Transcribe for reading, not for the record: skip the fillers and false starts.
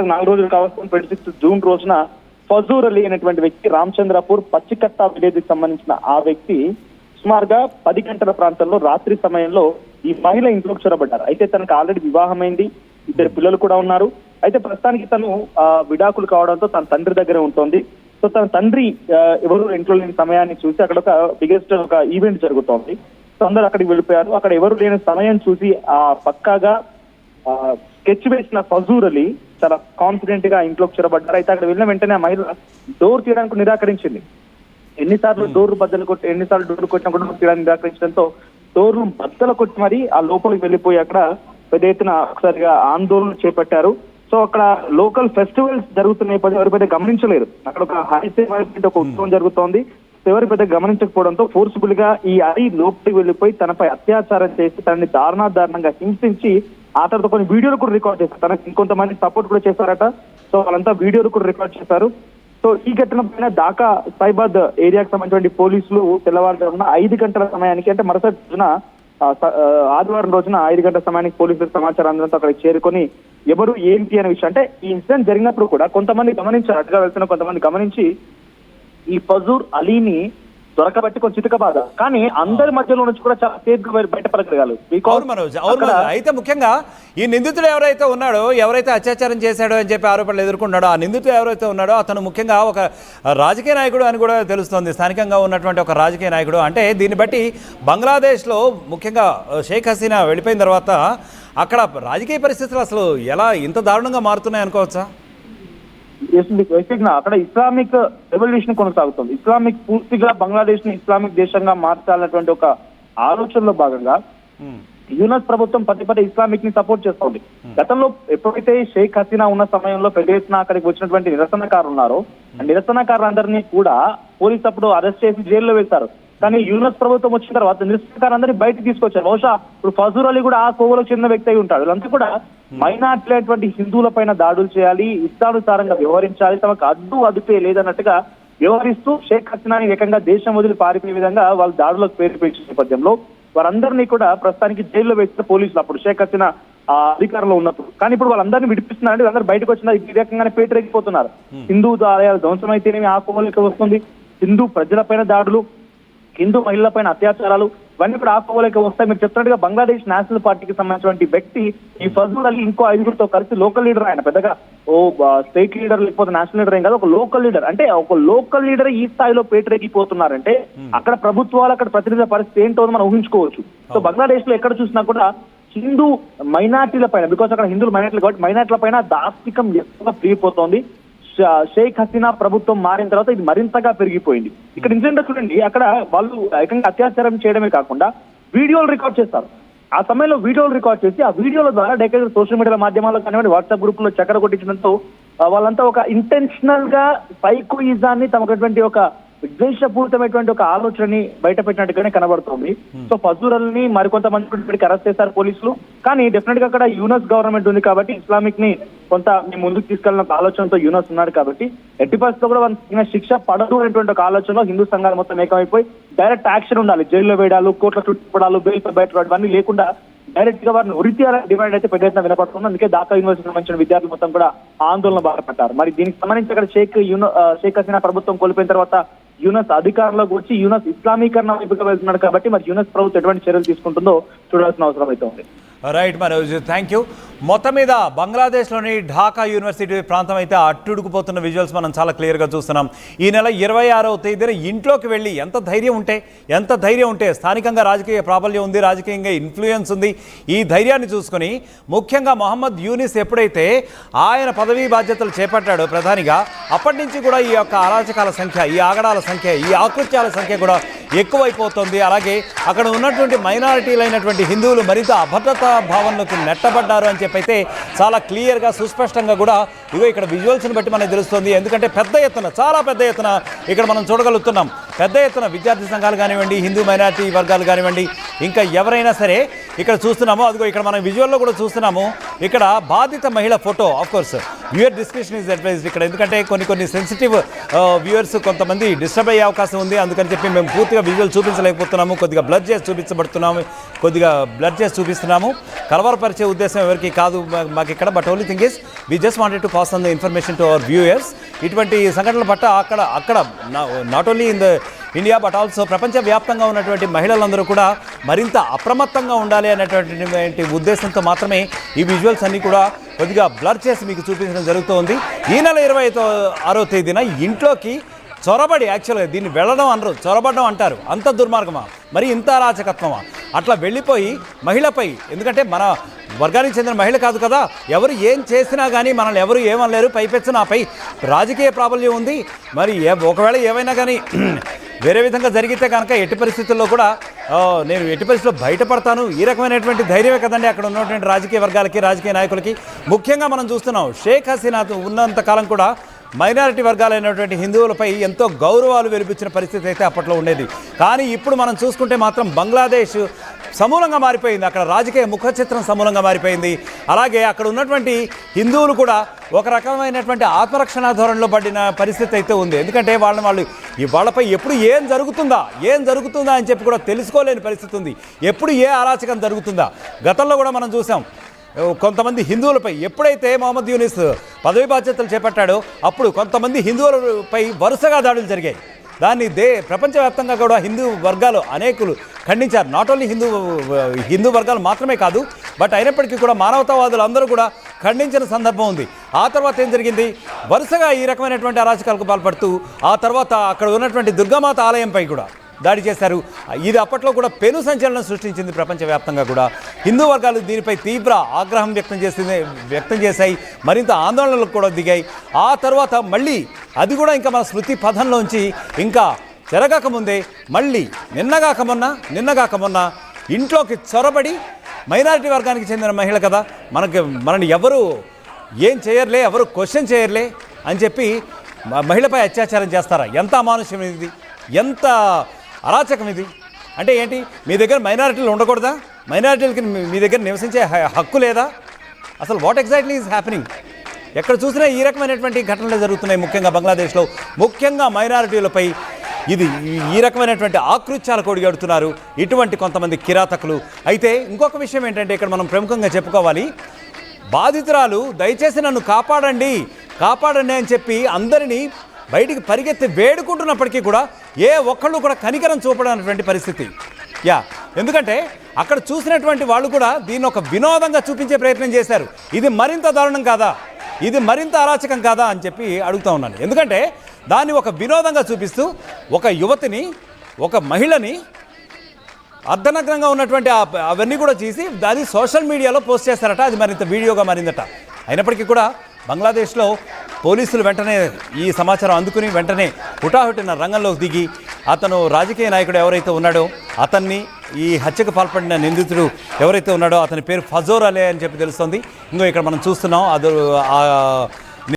4 రోజులు కావాల్సిన 26 జూన్ రోజున ఫజూర్ అలీ అనేటువంటి వ్యక్తి రామచంద్రపూర్ పచ్చికట్ట విలేజ్ కి సంబంధించిన ఆ వ్యక్తి సుమారుగా 10 గంటల ప్రాంతంలో రాత్రి సమయంలో ఈ మహిళ ఇంట్లోకి చొరబడ్డారు. అయితే తనకు ఆల్రెడీ వివాహమైంది, 2 పిల్లలు కూడా ఉన్నారు. అయితే ప్రస్తుతానికి తను విడాకులు కావడంతో తన తండ్రి దగ్గర ఉంటుంది. సో తన తండ్రి ఎవరు ఇంట్లో లేని సమయాన్ని చూసి అక్కడ ఒక బిగ్గెస్ట్ ఒక ఈవెంట్ జరుగుతోంది. సో అందరూ అక్కడికి వెళ్ళిపోయారు. అక్కడ ఎవరు లేని సమయం చూసి ఆ పక్కాగా స్కెచ్ వేసిన ఫజూర్ అలీ చాలా కాన్ఫిడెంట్ గా ఇంట్లోకి చొరబడ్డారు. అయితే అక్కడ వెళ్ళిన వెంటనే ఆ మహిళ డోర్ తీయడానికి నిరాకరించింది. ఎన్నిసార్లు డోర్ కొట్టినా కూడా తీయడానికి నిరాకరించడంతో డోర్లు బద్దలు కొట్టి మరి ఆ లోపలికి వెళ్ళిపోయి అక్కడ పెద్ద ఎత్తున ఒకసారిగా ఆందోళన చేపట్టారు. సో అక్కడ లోకల్ ఫెస్టివల్స్ జరుగుతున్న నేపథ్యం ఎవరి పెద్ద గమనించలేదు. అక్కడ ఒక ఒక ఉత్సవం జరుగుతోంది. ఎవరి పెద్ద గమనించకపోవడంతో ఫోర్స్ఫుల్ గా ఈ అలీ లోపలికి వెళ్ళిపోయి తనపై అత్యాచారం చేసి తనని దారుణంగా హింసించి ఆ తర్వాత కొన్ని వీడియోలు కూడా రికార్డ్ చేశారు. తనకి ఇంకొంతమంది సపోర్ట్ కూడా చేశారట. సో వాళ్ళంతా వీడియోలు కూడా రికార్డ్ చేశారు. సో ఈ ఘటన పైన ఢాకా సైబాద్ ఏరియాకి సంబంధించిన పోలీసులు తెల్లవారుజామున 5 గంటల సమయానికి, అంటే మరుసటి రోజున ఆదివారం రోజున 5 గంటల సమయానికి పోలీసులకు సమాచారం అందడంతో అక్కడికి చేరుకొని ఎవరు ఏంటి అనే విషయం, అంటే ఈ ఇన్సిడెంట్ జరిగినప్పుడు కూడా కొంతమంది గమనించారు, అటుగా వెళ్తున్న కొంతమంది గమనించి ఈ ఫజూర్ అలీని దొరకబట్టి కొంచెం చితకబాద, కానీ అందరి మధ్యలో నుంచి కూడా చాలా సేఫ్ గా బయటపడగలగాలి. అయితే ముఖ్యంగా ఈ నిందితుడు ఎవరైతే ఉన్నాడో, ఎవరైతే అత్యాచారం చేశాడో అని చెప్పి ఆరోపణలు ఎదుర్కొన్నాడో, ఆ నిందితుడు ఎవరైతే ఉన్నాడో అతను ముఖ్యంగా ఒక రాజకీయ నాయకుడు అని కూడా తెలుస్తోంది. స్థానికంగా ఉన్నటువంటి ఒక రాజకీయ నాయకుడు. అంటే దీన్ని బట్టి బంగ్లాదేశ్లో ముఖ్యంగా షేక్ హసీనా వెళ్ళిపోయిన తర్వాత అక్కడ రాజకీయ పరిస్థితులు అసలు ఎలా ఇంత దారుణంగా మారుతున్నాయి అనుకోవచ్చా? అక్కడ ఇస్లామిక్ రెవల్యూషన్ కొనసాగుతుంది. ఇస్లామిక్ పూర్తిగా బంగ్లాదేశ్ ని ఇస్లామిక్ దేశంగా మార్చాలన్నటువంటి ఒక ఆలోచనలో భాగంగా యూనస్ ప్రభుత్వం పదే ఇస్లామిక్ ని సపోర్ట్ చేస్తోంది. గతంలో ఎప్పుడైతే షేక్ హసీనా ఉన్న సమయంలో పెద్ద ఎత్తున అక్కడికి వచ్చినటువంటి నిరసనకారులు ఉన్నారో, నిరసనకారులందరినీ కూడా పోలీసు అప్పుడు అరెస్ట్ చేసి జైల్లో వేశారు. కానీ యూనస్ ప్రభుత్వం వచ్చిన తర్వాత నిరసనకారులందరినీ బయటకు తీసుకొచ్చారు. బహుశా ఇప్పుడు ఫజూర్ అలీ కూడా ఆ కోవలో చెందిన వ్యక్తి అయి ఉంటాడు. వీళ్ళంతా కూడా మైనార్టీలైనటువంటి హిందువుల పైన దాడులు చేయాలి, ఇష్టానుసారంగా వ్యవహరించాలి, తమకు అదుపే లేదన్నట్టుగా వ్యవహరిస్తూ షేక్ హసీనాని ఏకంగా దేశం వదిలి పారిపోయే విధంగా వాళ్ళు దాడులకు ప్రేరేపించిన నేపథ్యంలో వారందరినీ కూడా ప్రస్తుతానికి జైల్లో వేసిన పోలీసులు అప్పుడు షేక్ హసీనా అధికారంలో ఉన్నప్పుడు. కానీ ఇప్పుడు వాళ్ళందరినీ విడిపిస్తున్నారంటే వీళ్ళందరూ బయటకు వచ్చిన ఈ రకంగానే పేటరేగిపోతున్నారు. హిందూ ఆలయాల ధ్వంసం అయితేనేమి ఆ కోవలోకి వస్తుంది, హిందూ ప్రజలపైన దాడులు, హిందూ మహిళలపైన అత్యాచారాలు, ఇవన్నీ కూడా ఆ కోవలోకి వస్తాయి. మీరు చెప్తున్నట్టుగా బంగ్లాదేశ్ నేషనల్ పార్టీకి సంబంధించినటువంటి వ్యక్తి ఈ ఫజూర్ అలీ ఇంకో 5గురితో కలిసి లోకల్ లీడర్, ఆయన పెద్దగా స్టేట్ లీడర్ లేకపోతే నేషనల్ లీడర్ ఏం కాదు, ఒక లోకల్ లీడర్. అంటే ఒక లోకల్ లీడర్ ఈ స్థాయిలో పేటరేగిపోతున్నారంటే అక్కడ ప్రభుత్వాలు, అక్కడ ప్రతినిధుల పరిస్థితి ఏంటో మనం ఊహించుకోవచ్చు. సో బంగ్లాదేశ్ లో ఎక్కడ చూసినా కూడా హిందూ మైనార్టీల పైన, బికాస్ అక్కడ హిందువులు మైనార్టీలు కాబట్టి మైనార్టీల పైన దాష్టికం ఎక్కువగా పెరిగిపోతోంది. షేక్ హసీనా ప్రభుత్వం మారిన తర్వాత ఇది మరింతగా పెరిగిపోయింది. ఇక్కడ ఇన్సిడెంట్ చూడండి, అక్కడ వాళ్ళు ఏకంగా అత్యాచారం చేయడమే కాకుండా వీడియోలు రికార్డ్ చేస్తారు. ఆ సమయంలో వీడియోలు రికార్డ్ చేసి ఆ వీడియోల ద్వారా డైరెక్ట్ సోషల్ మీడియా మాధ్యమాల్లో కానివ్వండి, వాట్సాప్ గ్రూప్ లో చక్కెర కొట్టించడంతో వాళ్ళంతా ఒక ఇంటెన్షనల్ గా సైకోయిజాన్ని తమకటువంటి ఒక విద్వేషపూరితమైనటువంటి ఒక ఆలోచనని బయట పెట్టినట్టుగానే కనబడుతోంది. సో ఫజూర్ అలీని మరికొంతమంది అరెస్ట్ చేశారు పోలీసులు. కానీ డెఫినెట్ గా అక్కడ యూనస్ గవర్నమెంట్ ఉంది కాబట్టి ఇస్లామిక్ ని కొంత ముందుకు తీసుకెళ్ళిన ఆలోచనతో యూనస్ ఉన్నాడు కాబట్టి ఎట్టి పరిస్థితుల్లో కూడా వాళ్ళ శిక్ష పడదు అనేటువంటి ఒక ఆలోచనలో హిందూ సంఘాలు మొత్తం ఏకమైపోయి డైరెక్ట్ యాక్షన్ ఉండాలి. జైల్లో వేయడాలు, కోట్ల చుట్టుపడాలు, బెయిల్ బయట ఇవన్నీ లేకుండా డైరెక్ట్ గా వారిని ఉరితీయాలని డిమాండ్ అయితే పెద్ద ఎత్తున వినపడుతుంది. అందుకే ఢాకా యూనివర్సిటీకి సంబంధించిన విద్యార్థులు మొత్తం కూడా ఆందోళన బాధపడ్డారు. మరి దీనికి సంబంధించి అక్కడ షేక్ హసీనా ప్రభుత్వం కోల్పోయిన తర్వాత యూనస్ అధికారంలోకి వచ్చి యూనస్ ఇస్లామీకరణ వైపుగా వెళ్తున్నాడు కాబట్టి మరి యూనస్ ప్రభుత్వం ఎటువంటి చర్యలు తీసుకుంటుందో చూడాల్సిన అవసరం అయితే ఉంది. Right Manoj, thank you. మొత్తం మీద బంగ్లాదేశ్లోని ఢాకా యూనివర్సిటీ ప్రాంతం అయితే అట్టుడుకుపోతున్న విజువల్స్ మనం చాలా క్లియర్గా చూస్తున్నాం. ఈ నెల 26వ తేదీన ఇంట్లోకి వెళ్ళి ఎంత ధైర్యం ఉంటే స్థానికంగా రాజకీయ ప్రాబల్యం ఉంది, రాజకీయంగా ఇన్ఫ్లుయెన్స్ ఉంది. ఈ ధైర్యాన్ని చూసుకొని ముఖ్యంగా మొహమ్మద్ యూనిస్ ఎప్పుడైతే ఆయన పదవీ బాధ్యతలు చేపట్టాడో ప్రధానిగా, అప్పటి నుంచి కూడా ఈ యొక్క అరాచకాల సంఖ్య, ఈ ఆగడాల సంఖ్య, ఈ ఆకృత్యాల సంఖ్య కూడా ఎక్కువైపోతుంది. అలాగే అక్కడ ఉన్నటువంటి మైనారిటీలైనటువంటి హిందువులు మరింత అభద్రతా భావంలోకి నెట్టబడ్డారు అని చెప్పైతే చాలా క్లియర్గా సుస్పష్టంగా కూడా ఇగో ఇక్కడ విజువల్స్ని బట్టి మనకు తెలుస్తుంది. ఎందుకంటే చాలా పెద్ద ఎత్తున ఇక్కడ మనం చూడగలుగుతున్నాం. పెద్ద ఎత్తున విద్యార్థి సంఘాలు కానివ్వండి, హిందూ మైనారిటీ వర్గాలు కానివ్వండి, ఇంకా ఎవరైనా సరే ఇక్కడ చూస్తున్నాము. అదిగో ఇక్కడ మనం విజువల్లో కూడా చూస్తున్నాము. ఇక్కడ బాధిత మహిళ photo. Of course viewer description is advised ఇక్కడ, ఎందుకంటే కొన్ని సెన్సిటివ్ వ్యూవర్స్ కొంతమంది డిస్టర్బ్ అయ్యే అవకాశం ఉంది. అందుకని చెప్పి మేము పూర్తిగా విజువల్ చూపించలేకపోతున్నాము. కొద్దిగా బ్లర్ చేసి చూపిస్తున్నాము. కలవరపరిచే ఉద్దేశం ఎవరికి కాదు మాకు ఇక్కడ. But only thing is we just wanted to pass on the information to our viewers. ఇటువంటి సంఘటనల పట్ల అక్కడ not only in the India but also ప్రపంచవ్యాప్తంగా ఉన్నటువంటి మహిళలందరూ కూడా మరింత అప్రమత్తంగా ఉండాలి అనేటువంటి ఉద్దేశంతో మాత్రమే ఈ విజువల్స్ అన్నీ కూడా కొద్దిగా బ్లర్ చేసి మీకు చూపించడం జరుగుతోంది. ఈ నెల 26వ తేదీన ఇంట్లోకి చొరబడి, యాక్చువల్గా దీన్ని వెళ్ళడం అనరు, చొరబడడం అంటారు. అంత దుర్మార్గమా, మరి ఇంత అరాచకత్వమా? అట్లా వెళ్ళిపోయి మహిళపై, ఎందుకంటే మన వర్గానికి చెందిన మహిళ కాదు కదా, ఎవరు ఏం చేసినా కానీ మనల్ని ఎవరు ఏమనలేరు. పైపెచ్చు నాపై రాజకీయ ప్రాబల్యం ఉంది. మరి ఒకవేళ ఏమైనా కానీ వేరే విధంగా జరిగితే కనుక ఎట్టి పరిస్థితుల్లో కూడా నేను ఎట్టి పరిస్థితుల్లో బయటపడతాను. ఈ రకమైనటువంటి ధైర్యమే కదండి అక్కడ ఉన్నటువంటి రాజకీయ వర్గాలకి, రాజకీయ నాయకులకి. ముఖ్యంగా మనం చూస్తున్నాం షేక్ హసీనా ఉన్నంత కాలం కూడా మైనారిటీ వర్గాలైనటువంటి హిందువులపై ఎంతో గౌరవాలు వెలిపించిన పరిస్థితి అయితే అప్పట్లో ఉండేది. కానీ ఇప్పుడు మనం చూసుకుంటే మాత్రం బంగ్లాదేశ్ సమూలంగా మారిపోయింది. అక్కడ రాజకీయ ముఖ చిత్రం సమూలంగా మారిపోయింది. అలాగే అక్కడ ఉన్నటువంటి హిందువులు కూడా ఒక రకమైనటువంటి ఆత్మరక్షణ ధోరణిలో పడిన పరిస్థితి అయితే ఉంది. ఎందుకంటే వాళ్ళపై ఎప్పుడు ఏం జరుగుతుందా అని చెప్పి కూడా తెలుసుకోలేని పరిస్థితి ఉంది. ఎప్పుడు ఏ అరాచకం జరుగుతుందా? గతంలో కూడా మనం చూసాం కొంతమంది హిందువులపై ఎప్పుడైతే మొహమ్మద్ యూనిస్ పదవి బాధ్యతలు చేపట్టాడో అప్పుడు కొంతమంది హిందువులపై వరుసగా దాడులు జరిగాయి. దాన్ని ప్రపంచవ్యాప్తంగా కూడా హిందూ వర్గాలు అనేకులు ఖండించారు. నాట్ ఓన్లీ హిందూ వర్గాలు మాత్రమే కాదు, బట్ అయినప్పటికీ కూడా మానవతావాదులు అందరూ కూడా ఖండించిన సందర్భం ఉంది. ఆ తర్వాత ఏం జరిగింది? వరుసగా ఈ రకమైనటువంటి అరాచకాలకు పాల్పడుతూ ఆ తర్వాత అక్కడ ఉన్నటువంటి దుర్గామాత ఆలయంపై కూడా దాడి చేశారు. ఇది అప్పట్లో కూడా పెను సంచలనం సృష్టించింది ప్రపంచవ్యాప్తంగా కూడా. హిందూ వర్గాలు దీనిపై తీవ్ర ఆగ్రహం వ్యక్తం చేశాయి, మరింత ఆందోళనలకు కూడా దిగాయి. ఆ తర్వాత మళ్ళీ అది కూడా ఇంకా మన స్మృతి పథంలోంచి ఇంకా జరగకముందే మళ్ళీ నిన్నగాక మొన్న ఇంట్లోకి చొరబడి, మైనారిటీ వర్గానికి చెందిన మహిళ కదా, మనని ఎవరు ఏం చేయర్లే, ఎవరు క్వశ్చన్ చేయర్లే అని చెప్పి మహిళపై అత్యాచారం చేస్తారా? ఎంత అమానుష్యం ఇది, ఎంత అరాచకం ఇది! అంటే ఏంటి, మీ దగ్గర మైనారిటీలు ఉండకూడదా? మైనారిటీలకి మీ దగ్గర నివసించే హక్కు లేదా? అసలు వాట్ ఎగ్జాక్ట్లీ ఈజ్ హ్యాపెనింగ్? ఎక్కడ చూసినా ఈ రకమైనటువంటి ఘటనలు జరుగుతున్నాయి. ముఖ్యంగా బంగ్లాదేశ్లో, ముఖ్యంగా మైనారిటీలపై ఈ రకమైనటువంటి ఆకృత్యాలకు ఒడిగడుతున్నారు ఇటువంటి కొంతమంది కిరాతకులు. అయితే ఇంకొక విషయం ఏంటంటే ఇక్కడ మనం ప్రముఖంగా చెప్పుకోవాలి, బాధితురాలు దయచేసి నన్ను కాపాడండి అని చెప్పి అందరినీ బయటికి పరిగెత్తి వేడుకుంటున్నప్పటికీ కూడా ఏ ఒక్కళ్ళు కూడా కనికరం చూపడనటువంటి పరిస్థితి. ఎందుకంటే అక్కడ చూసినటువంటి వాళ్ళు కూడా దీన్ని ఒక వినోదంగా చూపించే ప్రయత్నం చేశారు. ఇది మరింత దారుణం కాదా, ఇది మరింత అరాచకం కాదా అని చెప్పి అడుగుతూ ఉన్నాను. ఎందుకంటే దాన్ని ఒక వినోదంగా చూపిస్తూ ఒక యువతిని, ఒక మహిళని అర్ధనగ్నంగా ఉన్నటువంటి అవన్నీ కూడా చేసి దాన్ని సోషల్ మీడియాలో పోస్ట్ చేస్తారట. అది మరింత వీడియోగా మారిందట. అయినప్పటికీ కూడా బంగ్లాదేశ్లో పోలీసులు వెంటనే ఈ సమాచారం అందుకుని వెంటనే హుటాహుటిన రంగంలోకి దిగి అతను రాజకీయ నాయకుడు ఎవరైతే ఉన్నాడో అతన్ని, ఈ హత్యకు పాల్పడిన నిందితుడు ఎవరైతే ఉన్నాడో అతని పేరు ఫజోర్ అలే అని చెప్పి తెలుస్తుంది. ఇంకో ఇక్కడ మనం చూస్తున్నాం, అది